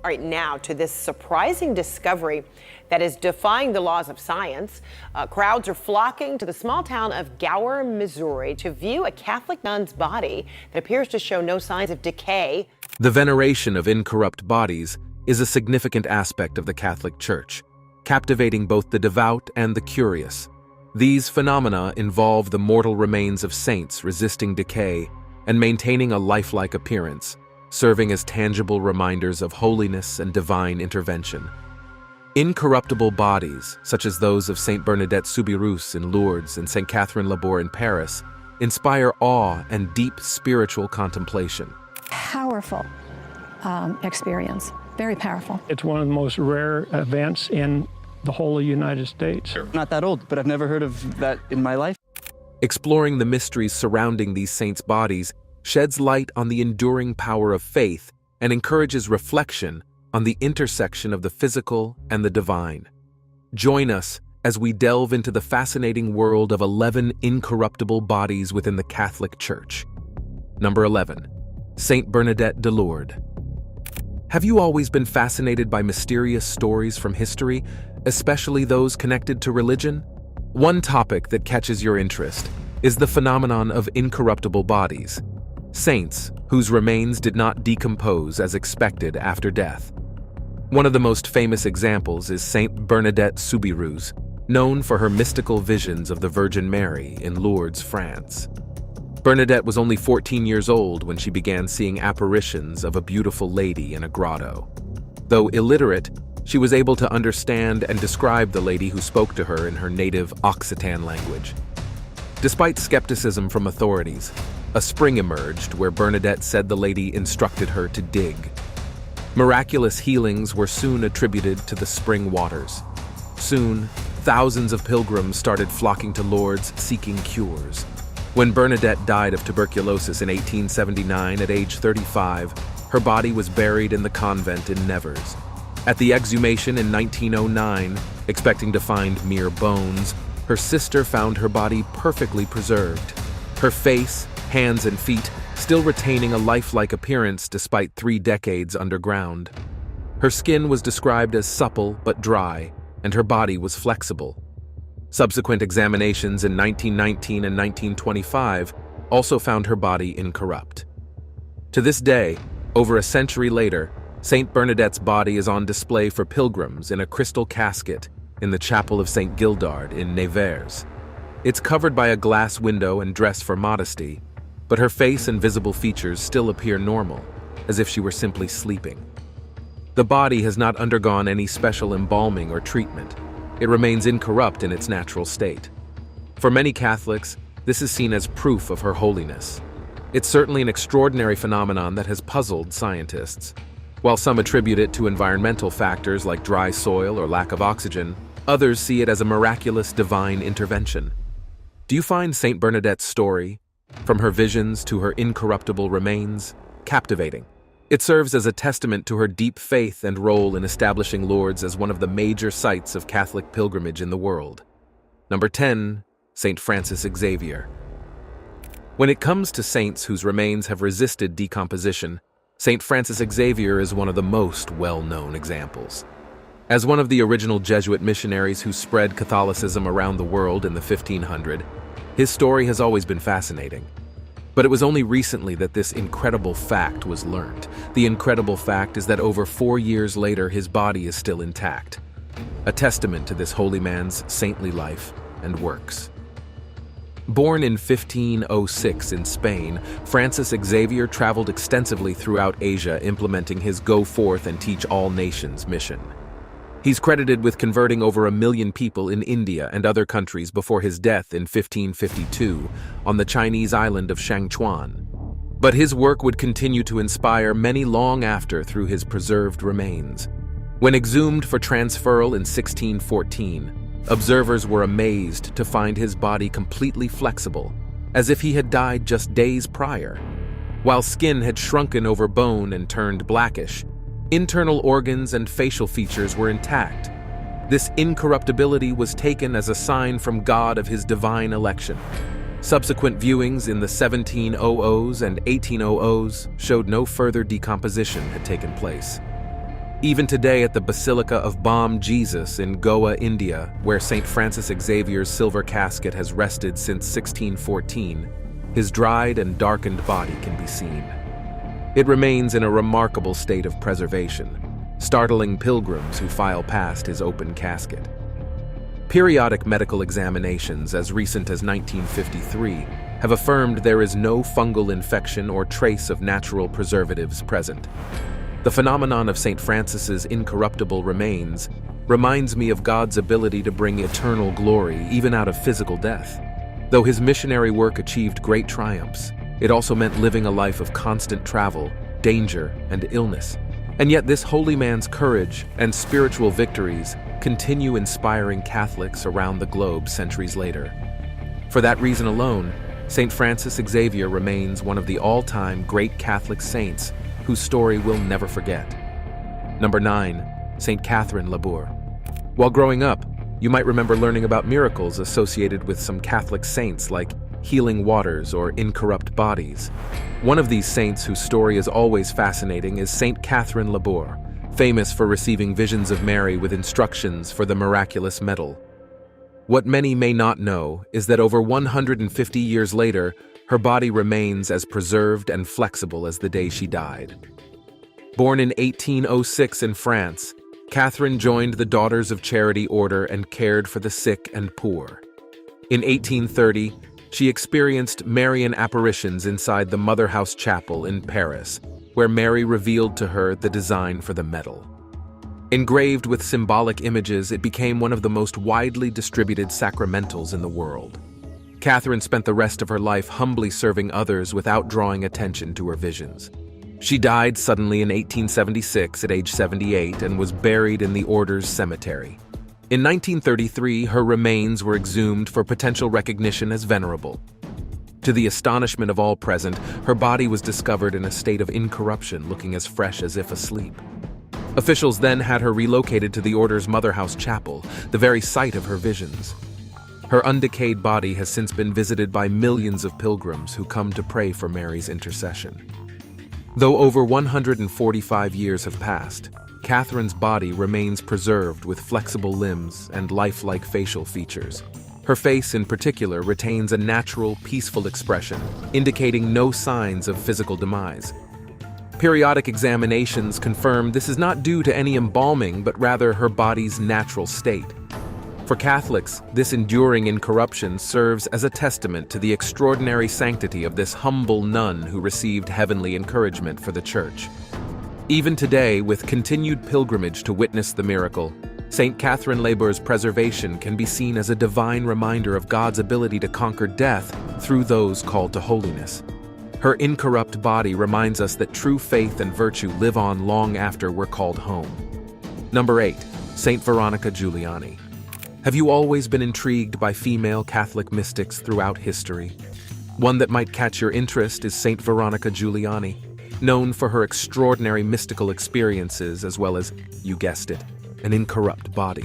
All right, now to this surprising discovery that is defying the laws of science. Crowds are flocking to the small town of Gower, Missouri, to view a Catholic nun's body that appears to show no signs of decay. The veneration of incorrupt bodies is a significant aspect of the Catholic Church, captivating both the devout and the curious. These phenomena involve the mortal remains of saints resisting decay and maintaining a lifelike appearance, serving as tangible reminders of holiness and divine intervention. Incorruptible bodies, such as those of Saint Bernadette Soubirous in Lourdes and Saint Catherine Labour in Paris, inspire awe and deep spiritual contemplation. Powerful experience, very powerful. It's one of the most rare events in the whole of the United States. Not that old, but I've never heard of that in my life. Exploring the mysteries surrounding these saints' bodies sheds light on the enduring power of faith and encourages reflection on the intersection of the physical and the divine. Join us as we delve into the fascinating world of 11 incorruptible bodies within the Catholic Church. Number 11. Saint Bernadette de Lourdes. Have you always been fascinated by mysterious stories from history, especially those connected to religion? One topic that catches your interest is the phenomenon of incorruptible bodies, saints whose remains did not decompose as expected after death. One of the most famous examples is Saint Bernadette Soubirous, known for her mystical visions of the Virgin Mary in Lourdes, France. Bernadette was only 14 years old when she began seeing apparitions of a beautiful lady in a grotto. Though illiterate, she was able to understand and describe the lady who spoke to her in her native Occitan language. Despite skepticism from authorities, a spring emerged where Bernadette said the lady instructed her to dig. Miraculous healings were soon attributed to the spring waters. Soon, thousands of pilgrims started flocking to Lourdes seeking cures. When Bernadette died of tuberculosis in 1879 at age 35, her body was buried in the convent in Nevers. At the exhumation in 1909, expecting to find mere bones, her sister found her body perfectly preserved. Her face, hands, and feet still retaining a lifelike appearance despite 3 decades underground. Her skin was described as supple but dry, and her body was flexible. Subsequent examinations in 1919 and 1925 also found her body incorrupt. To this day, over a century later, Saint Bernadette's body is on display for pilgrims in a crystal casket in the chapel of Saint Gildard in Nevers. It's covered by a glass window and dressed for modesty, but her face and visible features still appear normal, as if she were simply sleeping. The body has not undergone any special embalming or treatment. It remains incorrupt in its natural state. For many Catholics, this is seen as proof of her holiness. It's certainly an extraordinary phenomenon that has puzzled scientists. While some attribute it to environmental factors like dry soil or lack of oxygen, others see it as a miraculous divine intervention. Do you find Saint Bernadette's story, from her visions to her incorruptible remains, captivating? It serves as a testament to her deep faith and role in establishing Lourdes as one of the major sites of Catholic pilgrimage in the world. Number 10. Saint Francis Xavier. When it comes to saints whose remains have resisted decomposition, Saint Francis Xavier is one of the most well-known examples. As one of the original Jesuit missionaries who spread Catholicism around the world in the 1500s, his story has always been fascinating. But it was only recently that this incredible fact was learned. The incredible fact is that over 4 years later, his body is still intact, a testament to this holy man's saintly life and works. Born in 1506 in Spain, Francis Xavier traveled extensively throughout Asia, implementing his Go Forth and Teach All Nations mission. He's credited with converting over 1 million people in India and other countries before his death in 1552 on the Chinese island of Shangchuan. But his work would continue to inspire many long after through his preserved remains. When exhumed for transferal in 1614, observers were amazed to find his body completely flexible, as if he had died just days prior. While skin had shrunken over bone and turned blackish, internal organs and facial features were intact. This incorruptibility was taken as a sign from God of his divine election. Subsequent viewings in the 1700s and 1800s showed no further decomposition had taken place. Even today at the Basilica of Bom Jesus in Goa, India, where St. Francis Xavier's silver casket has rested since 1614, his dried and darkened body can be seen. It remains in a remarkable state of preservation, startling pilgrims who file past his open casket. Periodic medical examinations as recent as 1953 have affirmed there is no fungal infection or trace of natural preservatives present. The phenomenon of St. Francis's incorruptible remains reminds me of God's ability to bring eternal glory even out of physical death. Though his missionary work achieved great triumphs, it also meant living a life of constant travel, danger, and illness. And yet this holy man's courage and spiritual victories continue inspiring Catholics around the globe centuries later. For that reason alone, St. Francis Xavier remains one of the all-time great Catholic saints whose story we'll never forget. Number 9. St. Catherine Labouré. While growing up, you might remember learning about miracles associated with some Catholic saints like healing waters or incorrupt bodies. One of these saints whose story is always fascinating is St. Catherine Labouré, famous for receiving visions of Mary with instructions for the miraculous medal. What many may not know is that over 150 years later, her body remains as preserved and flexible as the day she died. Born in 1806 in France, Catherine joined the Daughters of Charity Order and cared for the sick and poor. In 1830, she experienced Marian apparitions inside the Mother House Chapel in Paris, where Mary revealed to her the design for the medal. Engraved with symbolic images, it became one of the most widely distributed sacramentals in the world. Catherine spent the rest of her life humbly serving others without drawing attention to her visions. She died suddenly in 1876 at age 78 and was buried in the Order's cemetery. In 1933, her remains were exhumed for potential recognition as venerable. To the astonishment of all present, her body was discovered in a state of incorruption, looking as fresh as if asleep. Officials then had her relocated to the Order's Mother House Chapel, the very site of her visions. Her undecayed body has since been visited by millions of pilgrims who come to pray for Mary's intercession. Though over 145 years have passed, Catherine's body remains preserved with flexible limbs and lifelike facial features. Her face, in particular, retains a natural, peaceful expression, indicating no signs of physical demise. Periodic examinations confirm this is not due to any embalming, but rather her body's natural state. For Catholics, this enduring incorruption serves as a testament to the extraordinary sanctity of this humble nun who received heavenly encouragement for the Church. Even today, with continued pilgrimage to witness the miracle, St. Catherine Labour's preservation can be seen as a divine reminder of God's ability to conquer death through those called to holiness. Her incorrupt body reminds us that true faith and virtue live on long after we're called home. Number 8. St. Veronica Giuliani. Have you always been intrigued by female Catholic mystics throughout history? One that might catch your interest is St. Veronica Giuliani, known for her extraordinary mystical experiences as well as, you guessed it, an incorrupt body.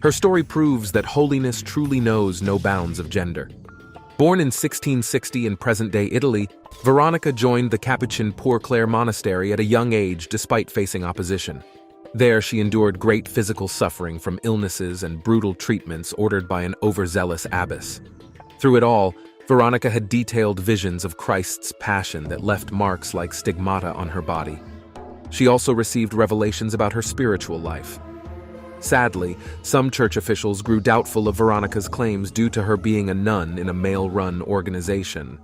Her story proves that holiness truly knows no bounds of gender. Born in 1660 in present-day Italy, Veronica joined the Capuchin Poor Clare Monastery at a young age despite facing opposition. There she endured great physical suffering from illnesses and brutal treatments ordered by an overzealous abbess. Through it all, Veronica had detailed visions of Christ's passion that left marks like stigmata on her body. She also received revelations about her spiritual life. Sadly, some church officials grew doubtful of Veronica's claims due to her being a nun in a male-run organization.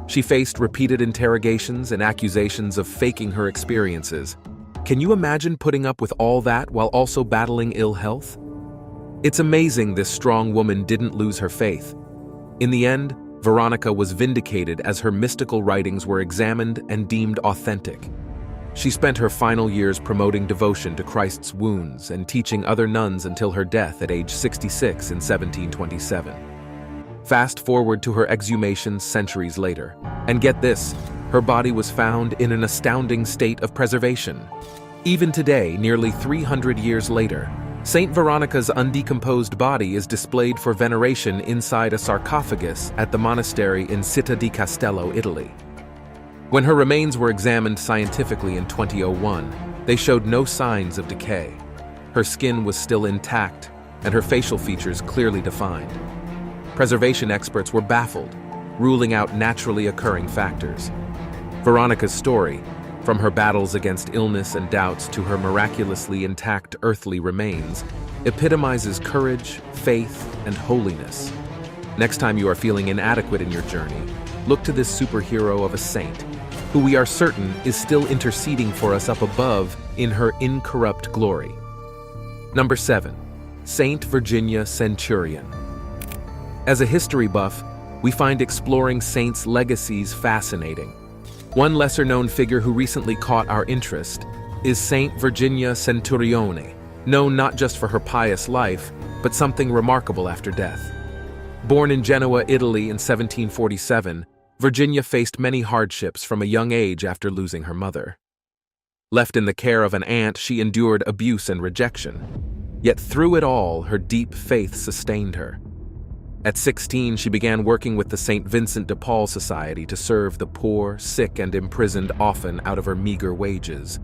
She faced repeated interrogations and accusations of faking her experiences. Can you imagine putting up with all that while also battling ill health? It's amazing this strong woman didn't lose her faith. In the end, Veronica was vindicated as her mystical writings were examined and deemed authentic. She spent her final years promoting devotion to Christ's wounds and teaching other nuns until her death at age 66 in 1727. Fast forward to her exhumation centuries later, and get this, her body was found in an astounding state of preservation. Even today, nearly 300 years later, Saint Veronica's undecomposed body is displayed for veneration inside a sarcophagus at the monastery in Città di Castello, Italy. When her remains were examined scientifically in 2001, They showed no signs of decay. Her skin was still intact, and her facial features clearly defined. Preservation experts were baffled, ruling out naturally occurring factors. Veronica's story, from her battles against illness and doubts to her miraculously intact earthly remains, epitomizes courage, faith, and holiness. Next time you are feeling inadequate in your journey, look to this superhero of a saint, who we are certain is still interceding for us up above in her incorrupt glory. Number 7. Saint Virginia Centurion. As a history buff, we find exploring saints' legacies fascinating. One lesser-known figure who recently caught our interest is Saint Virginia Centurione, known not just for her pious life, but something remarkable after death. Born in Genoa, Italy in 1747, Virginia faced many hardships from a young age after losing her mother. Left in the care of an aunt, she endured abuse and rejection. Yet through it all, her deep faith sustained her. At 16, she began working with the St. Vincent de Paul Society to serve the poor, sick, and imprisoned, often out of her meager wages.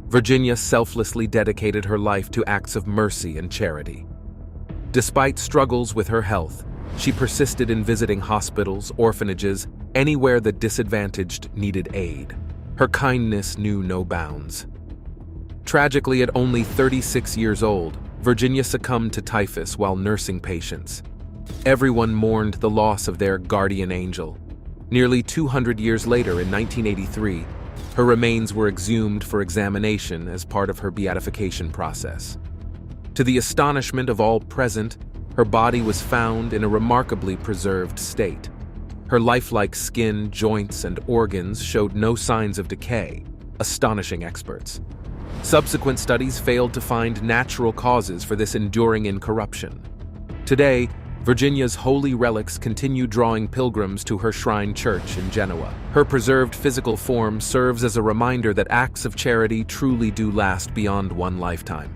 Virginia selflessly dedicated her life to acts of mercy and charity. Despite struggles with her health, she persisted in visiting hospitals, orphanages, anywhere the disadvantaged needed aid. Her kindness knew no bounds. Tragically, at only 36 years old, Virginia succumbed to typhus while nursing patients. Everyone mourned the loss of their guardian angel. Nearly 200 years later, in 1983, her remains were exhumed for examination as part of her beatification process. To the astonishment of all present, her body was found in a remarkably preserved state. Her lifelike skin, joints, and organs showed no signs of decay, astonishing experts. Subsequent studies failed to find natural causes for this enduring incorruption. Today, Virginia's holy relics continue drawing pilgrims to her shrine church in Genoa. Her preserved physical form serves as a reminder that acts of charity truly do last beyond one lifetime.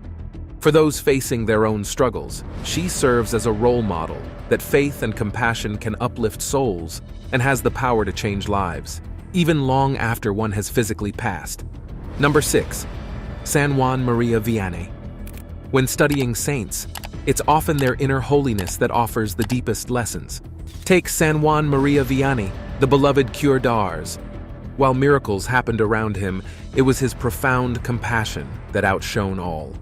For those facing their own struggles, she serves as a role model that faith and compassion can uplift souls and has the power to change lives, even long after one has physically passed. Number 6. San Juan Maria Vianney. When studying saints, it's often their inner holiness that offers the deepest lessons. Take San Juan Maria Vianney, the beloved Cure d'Ars. While miracles happened around him, it was his profound compassion that outshone all.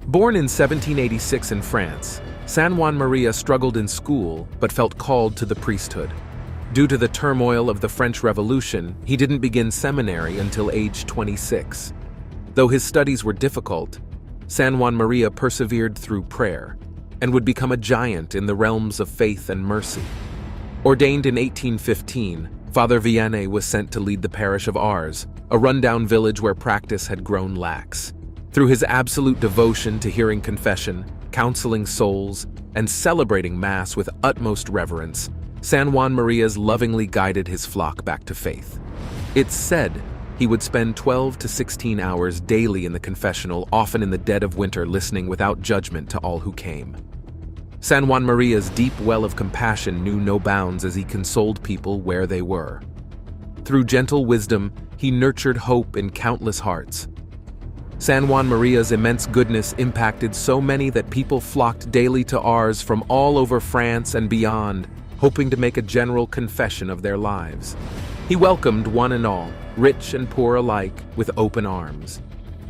Born in 1786 in France, San Juan Maria struggled in school but felt called to the priesthood. Due to the turmoil of the French Revolution, he didn't begin seminary until age 26. Though his studies were difficult, San Juan Maria persevered through prayer and would become a giant in the realms of faith and mercy. Ordained in 1815, Father Vianney was sent to lead the parish of Ars, a rundown village where practice had grown lax. Through his absolute devotion to hearing confession, counseling souls, and celebrating Mass with utmost reverence, San Juan Maria's lovingly guided his flock back to faith. It's said he would spend 12 to 16 hours daily in the confessional, often in the dead of winter, listening without judgment to all who came. San Juan Maria's deep well of compassion knew no bounds as he consoled people where they were. Through gentle wisdom, he nurtured hope in countless hearts. San Juan Maria's immense goodness impacted so many that people flocked daily to Ars from all over France and beyond, hoping to make a general confession of their lives. He welcomed one and all, rich and poor alike, with open arms.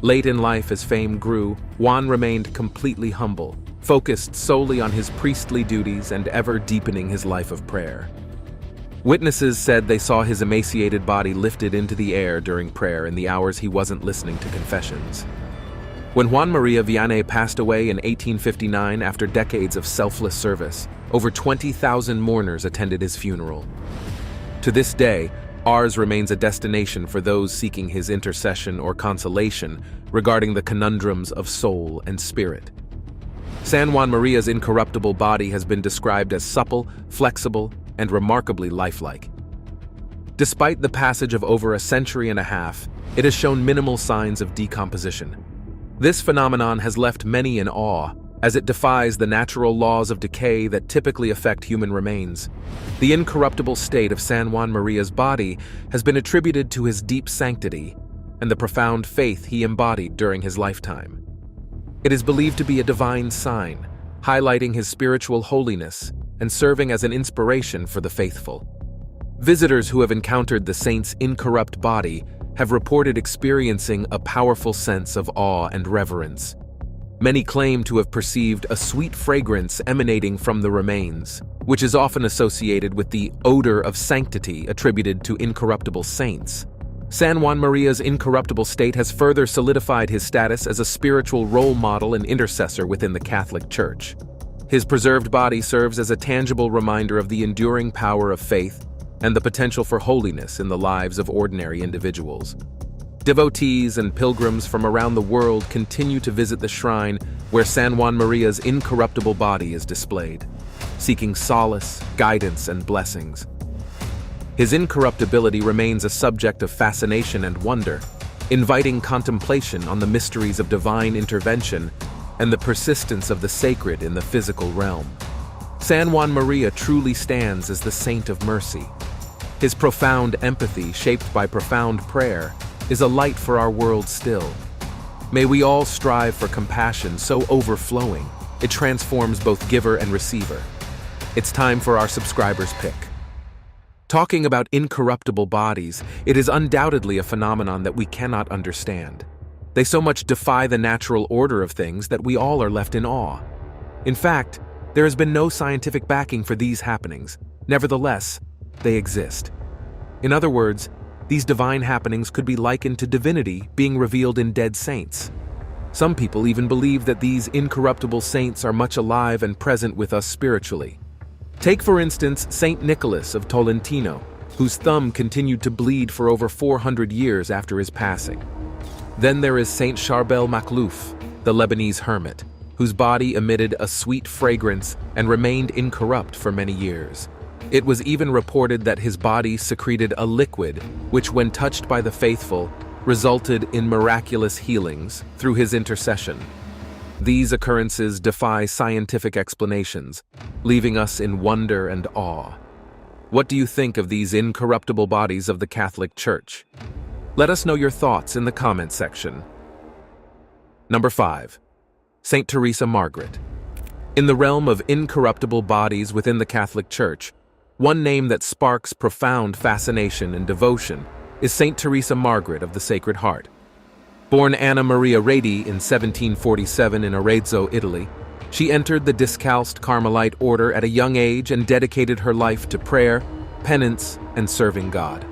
Late in life, as fame grew, Juan remained completely humble, focused solely on his priestly duties and ever deepening his life of prayer. Witnesses said they saw his emaciated body lifted into the air during prayer in the hours he wasn't listening to confessions. When Juan Maria Vianney passed away in 1859 after decades of selfless service, over 20,000 mourners attended his funeral. To this day, Ars remains a destination for those seeking his intercession or consolation regarding the conundrums of soul and spirit. San Juan Maria's incorruptible body has been described as supple, flexible, and remarkably lifelike. Despite the passage of over a century and a half, it has shown minimal signs of decomposition. This phenomenon has left many in awe, as it defies the natural laws of decay that typically affect human remains. The incorruptible state of San Juan Maria's body has been attributed to his deep sanctity, and the profound faith he embodied during his lifetime. It is believed to be a divine sign, highlighting his spiritual holiness and serving as an inspiration for the faithful. Visitors who have encountered the saint's incorrupt body have reported experiencing a powerful sense of awe and reverence. Many claim to have perceived a sweet fragrance emanating from the remains, which is often associated with the odor of sanctity attributed to incorruptible saints. San Juan Maria's incorruptible state has further solidified his status as a spiritual role model and intercessor within the Catholic Church. His preserved body serves as a tangible reminder of the enduring power of faith and the potential for holiness in the lives of ordinary individuals. Devotees and pilgrims from around the world continue to visit the shrine where San Juan Maria's incorruptible body is displayed, seeking solace, guidance, and blessings. His incorruptibility remains a subject of fascination and wonder, inviting contemplation on the mysteries of divine intervention and the persistence of the sacred in the physical realm. San Juan Maria truly stands as the saint of mercy. His profound empathy, shaped by profound prayer, is a light for our world still. May we all strive for compassion so overflowing, it transforms both giver and receiver. It's time for our subscribers' pick. Talking about incorruptible bodies, it is undoubtedly a phenomenon that we cannot understand. They so much defy the natural order of things that we all are left in awe. In fact, there has been no scientific backing for these happenings. Nevertheless, they exist. In other words, these divine happenings could be likened to divinity being revealed in dead saints. Some people even believe that these incorruptible saints are much alive and present with us spiritually. Take, for instance, Saint Nicholas of Tolentino, whose thumb continued to bleed for over 400 years after his passing. Then there is Saint Charbel Makhlouf, the Lebanese hermit, whose body emitted a sweet fragrance and remained incorrupt for many years. It was even reported that his body secreted a liquid which, when touched by the faithful, resulted in miraculous healings through his intercession. These occurrences defy scientific explanations, leaving us in wonder and awe. What do you think of these incorruptible bodies of the Catholic Church? Let us know your thoughts in the comment section. Number 5. Saint Teresa Margaret. In the realm of incorruptible bodies within the Catholic Church, one name that sparks profound fascination and devotion is Saint Teresa Margaret of the Sacred Heart. Born Anna Maria Redi in 1747 in Arezzo, Italy, she entered the Discalced Carmelite order at a young age and dedicated her life to prayer, penance, and serving God.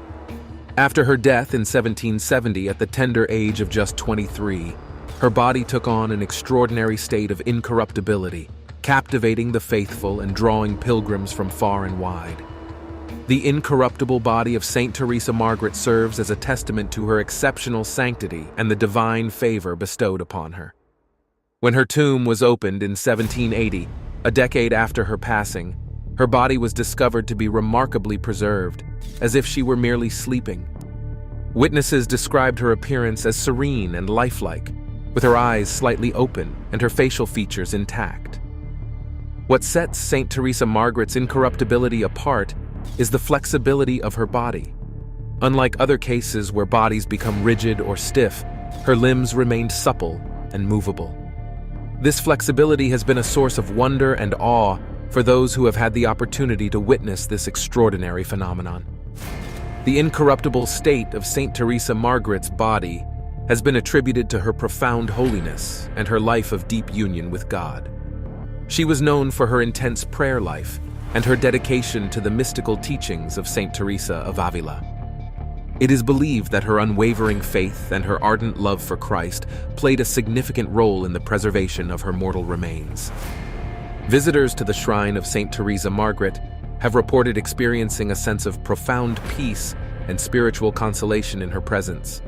After her death in 1770 at the tender age of just 23, her body took on an extraordinary state of incorruptibility, captivating the faithful and drawing pilgrims from far and wide. The incorruptible body of Saint Teresa Margaret serves as a testament to her exceptional sanctity and the divine favor bestowed upon her. When her tomb was opened in 1780, a decade after her passing, her body was discovered to be remarkably preserved, as if she were merely sleeping. Witnesses described her appearance as serene and lifelike, with her eyes slightly open and her facial features intact. What sets Saint Teresa Margaret's incorruptibility apart is the flexibility of her body. Unlike other cases where bodies become rigid or stiff, her limbs remained supple and movable. This flexibility has been a source of wonder and awe for those who have had the opportunity to witness this extraordinary phenomenon. The incorruptible state of Saint Teresa Margaret's body has been attributed to her profound holiness and her life of deep union with God. She was known for her intense prayer life and her dedication to the mystical teachings of Saint Teresa of Avila. It is believed that her unwavering faith and her ardent love for Christ played a significant role in the preservation of her mortal remains. Visitors to the shrine of Saint Teresa Margaret have reported experiencing a sense of profound peace and spiritual consolation in her presence.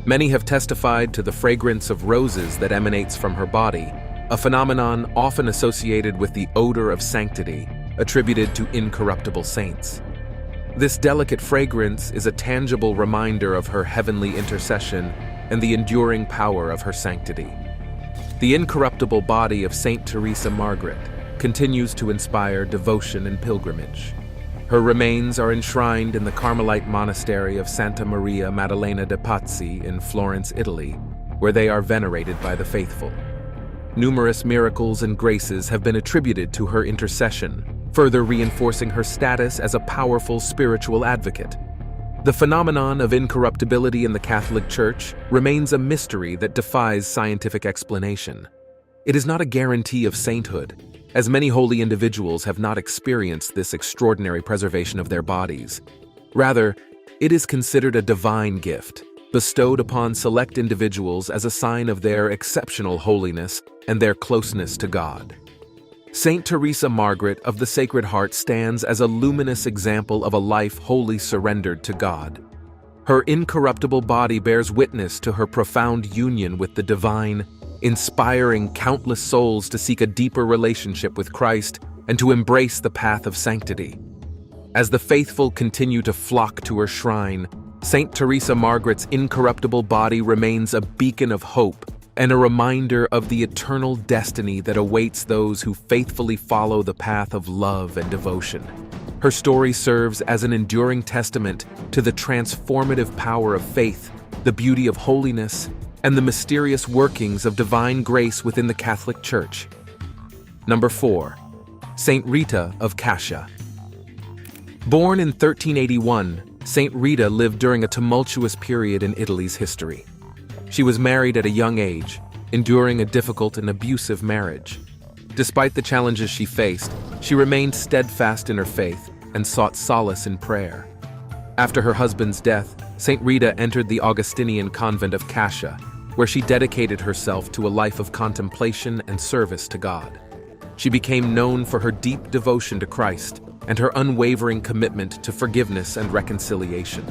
Many have testified to the fragrance of roses that emanates from her body, a phenomenon often associated with the odor of sanctity attributed to incorruptible saints. This delicate fragrance is a tangible reminder of her heavenly intercession and the enduring power of her sanctity. The incorruptible body of Saint Teresa Margaret continues to inspire devotion and pilgrimage. Her remains are enshrined in the Carmelite monastery of Santa Maria Maddalena de Pazzi in Florence, Italy, where they are venerated by the faithful. Numerous miracles and graces have been attributed to her intercession, further reinforcing her status as a powerful spiritual advocate. The phenomenon of incorruptibility in the Catholic Church remains a mystery that defies scientific explanation. It is not a guarantee of sainthood, as many holy individuals have not experienced this extraordinary preservation of their bodies. Rather, it is considered a divine gift, bestowed upon select individuals as a sign of their exceptional holiness and their closeness to God. Saint Teresa Margaret of the Sacred Heart stands as a luminous example of a life wholly surrendered to God. Her incorruptible body bears witness to her profound union with the divine, inspiring countless souls to seek a deeper relationship with Christ and to embrace the path of sanctity. As the faithful continue to flock to her shrine, Saint Teresa Margaret's incorruptible body remains a beacon of hope and a reminder of the eternal destiny that awaits those who faithfully follow the path of love and devotion. Her story serves as an enduring testament to the transformative power of faith, the beauty of holiness, and the mysterious workings of divine grace within the Catholic Church. Number 4. Saint Rita of Cascia. Born in 1381, Saint Rita lived during a tumultuous period in Italy's history. She was married at a young age, enduring a difficult and abusive marriage. Despite the challenges she faced, she remained steadfast in her faith and sought solace in prayer. After her husband's death, Saint Rita entered the Augustinian convent of Cascia, where she dedicated herself to a life of contemplation and service to God. She became known for her deep devotion to Christ and her unwavering commitment to forgiveness and reconciliation.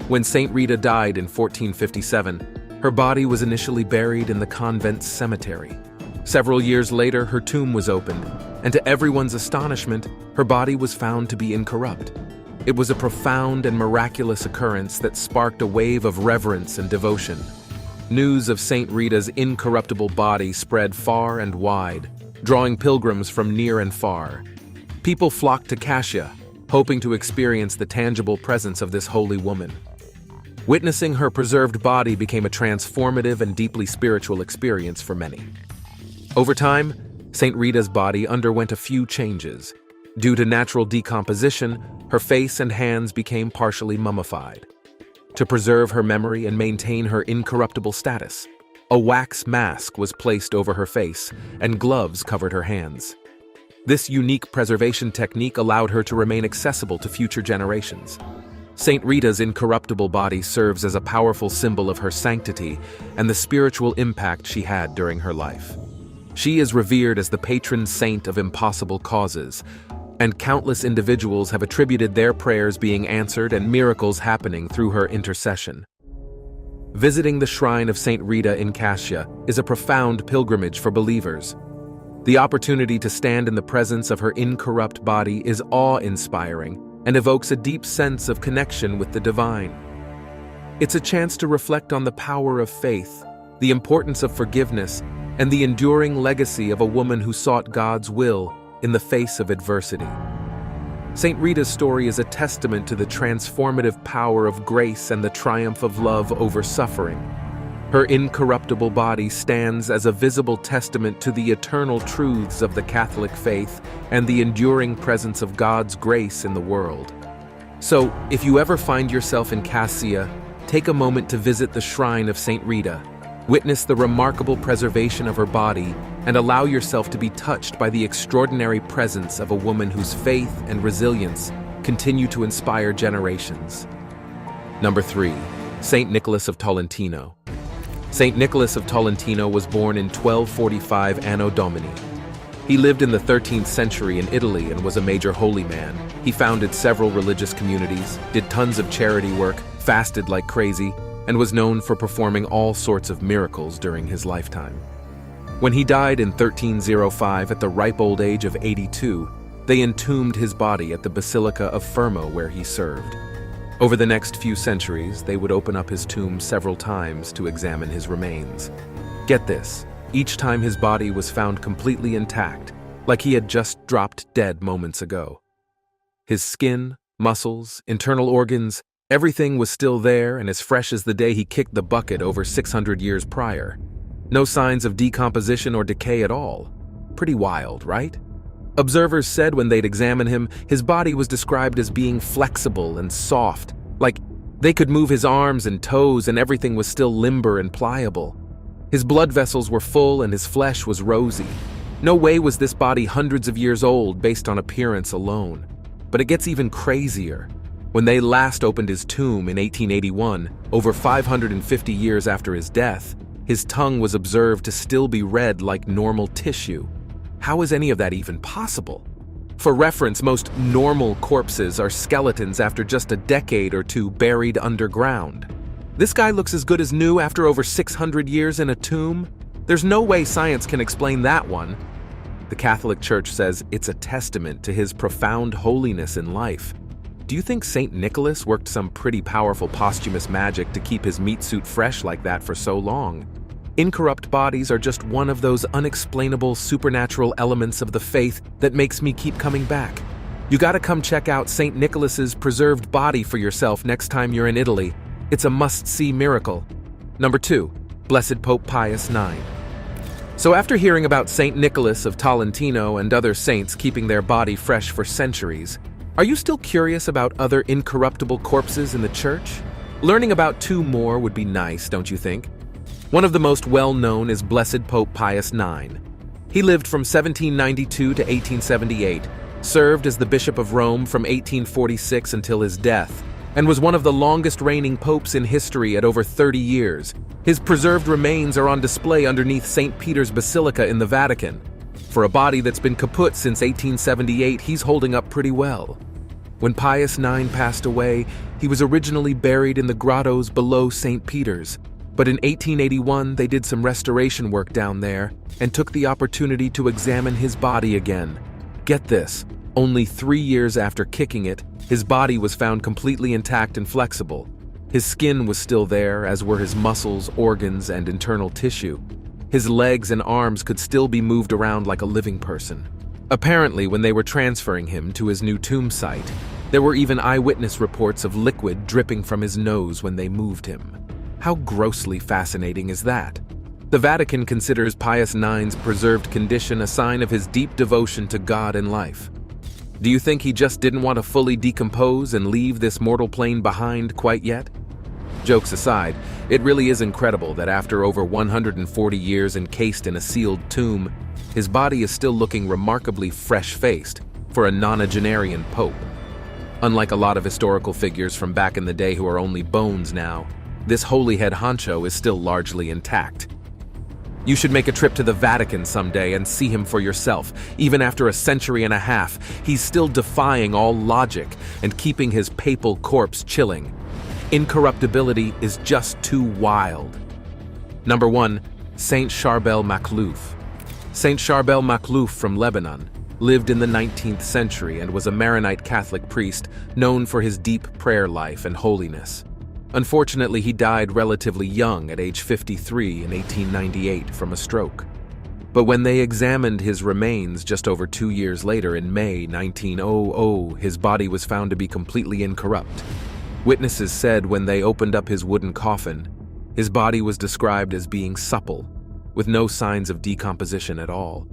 When Saint Rita died in 1457, her body was initially buried in the convent's cemetery. Several years later, her tomb was opened, and to everyone's astonishment, her body was found to be incorrupt. It was a profound and miraculous occurrence that sparked a wave of reverence and devotion. News of Saint Rita's incorruptible body spread far and wide, drawing pilgrims from near and far. People flocked to Cascia, hoping to experience the tangible presence of this holy woman. Witnessing her preserved body became a transformative and deeply spiritual experience for many. Over time, Saint Rita's body underwent a few changes. Due to natural decomposition, her face and hands became partially mummified. To preserve her memory and maintain her incorruptible status, a wax mask was placed over her face, and gloves covered her hands. This unique preservation technique allowed her to remain accessible to future generations. Saint Rita's incorruptible body serves as a powerful symbol of her sanctity and the spiritual impact she had during her life. She is revered as the patron saint of impossible causes, and countless individuals have attributed their prayers being answered and miracles happening through her intercession. Visiting the shrine of Saint Rita in Cascia is a profound pilgrimage for believers. The opportunity to stand in the presence of her incorrupt body is awe-inspiring and evokes a deep sense of connection with the divine. It's a chance to reflect on the power of faith, the importance of forgiveness, and the enduring legacy of a woman who sought God's will in the face of adversity. Saint Rita's story is a testament to the transformative power of grace and the triumph of love over suffering. Her incorruptible body stands as a visible testament to the eternal truths of the Catholic faith and the enduring presence of God's grace in the world. So, if you ever find yourself in Cascia, take a moment to visit the shrine of Saint Rita, witness the remarkable preservation of her body, and allow yourself to be touched by the extraordinary presence of a woman whose faith and resilience continue to inspire generations. Number 3. Saint Nicholas of Tolentino. Saint Nicholas of Tolentino was born in 1245 Anno Domini. He lived in the 13th century in Italy and was a major holy man. He founded several religious communities, did tons of charity work, fasted like crazy, and was known for performing all sorts of miracles during his lifetime. When he died in 1305 at the ripe old age of 82, they entombed his body at the Basilica of Fermo where he served. Over the next few centuries, they would open up his tomb several times to examine his remains. Get this, each time his body was found completely intact, like he had just dropped dead moments ago. His skin, Muscles, internal organs, everything was still there and as fresh as the day he kicked the bucket over 600 years prior. No signs of decomposition or decay at all. Pretty wild, right? Observers said when they'd examine him, his body was described as being flexible and soft, like they could move his arms and toes and everything was still limber and pliable. His blood vessels were full and his flesh was rosy. No way was this body hundreds of years old based on appearance alone. But it gets even crazier. When they last opened his tomb in 1881, over 550 years after his death, his tongue was observed to still be red like normal tissue. How is any of that even possible? For reference, most normal corpses are skeletons after just a decade or two buried underground. This guy looks as good as new after over 600 years in a tomb. There's no way science can explain that one. The Catholic Church says it's a testament to his profound holiness in life. Do you think St. Nicholas worked some pretty powerful posthumous magic to keep his meat suit fresh like that for so long? Incorrupt bodies are just one of those unexplainable supernatural elements of the faith that makes me keep coming back. You gotta come check out St. Nicholas's preserved body for yourself next time you're in Italy. It's a must-see miracle. Number 2, Blessed Pope Pius IX. So after hearing about St. Nicholas of Tolentino and other saints keeping their body fresh for centuries, are you still curious about other incorruptible corpses in the church? Learning about 2 more would be nice, don't you think? One of the most well-known is Blessed Pope Pius IX. He lived from 1792 to 1878, served as the Bishop of Rome from 1846 until his death, and was one of the longest reigning popes in history at over 30 years. His preserved remains are on display underneath St. Peter's Basilica in the Vatican. For a body that's been kaput since 1878, he's holding up pretty well. When Pius IX passed away, he was originally buried in the grottos below St. Peter's. But in 1881, they did some restoration work down there and took the opportunity to examine his body again. Get this, only 3 years after kicking it, his body was found completely intact and flexible. His skin was still there, as were his muscles, organs, and internal tissue. His legs and arms could still be moved around like a living person. Apparently, when they were transferring him to his new tomb site, there were even eyewitness reports of liquid dripping from his nose when they moved him. How grossly fascinating is that? The Vatican considers Pius IX's preserved condition a sign of his deep devotion to God and life. Do you think he just didn't want to fully decompose and leave this mortal plane behind quite yet? Jokes aside, it really is incredible that after over 140 years encased in a sealed tomb, his body is still looking remarkably fresh-faced for a nonagenarian pope. Unlike a lot of historical figures from back in the day who are only bones now, this holy head honcho is still largely intact. You should make a trip to the Vatican someday and see him for yourself. Even after a century and a half, he's still defying all logic and keeping his papal corpse chilling. Incorruptibility is just too wild. Number 1, Saint Charbel Makhlouf. Saint Charbel Makhlouf from Lebanon lived in the 19th century and was a Maronite Catholic priest known for his deep prayer life and holiness. Unfortunately, he died relatively young at age 53 in 1898 from a stroke. But when they examined his remains just over 2 years later in May 1900, his body was found to be completely incorrupt. Witnesses said when they opened up his wooden coffin, his body was described as being supple, with no signs of decomposition at all.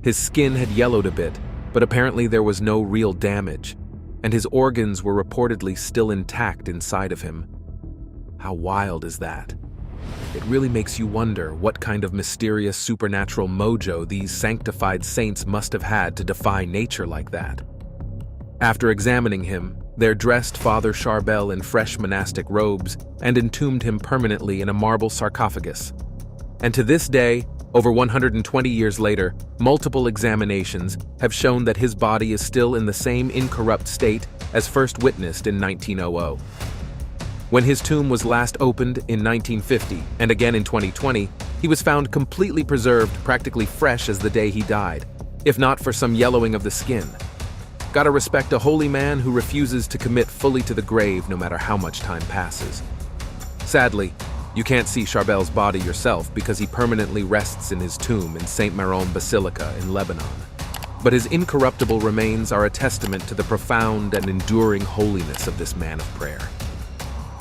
His skin had yellowed a bit, but apparently there was no real damage, and his organs were reportedly still intact inside of him. How wild is that? It really makes you wonder what kind of mysterious supernatural mojo these sanctified saints must have had to defy nature like that. After examining him, they dressed Father Charbel in fresh monastic robes and entombed him permanently in a marble sarcophagus. And to this day, over 120 years later, multiple examinations have shown that his body is still in the same incorrupt state as first witnessed in 1900. When his tomb was last opened in 1950 and again in 2020, he was found completely preserved, practically fresh as the day he died, if not for some yellowing of the skin. Gotta respect a holy man who refuses to commit fully to the grave no matter how much time passes. Sadly, you can't see Charbel's body yourself because he permanently rests in his tomb in St. Maron Basilica in Lebanon. but his incorruptible remains are a testament to the profound and enduring holiness of this man of prayer.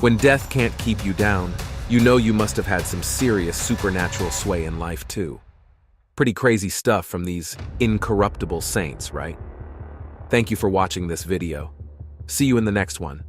When death can't keep you down, you know you must have had some serious supernatural sway in life too. Pretty crazy stuff from these incorruptible saints, right? Thank you for watching this video. See you in the next one.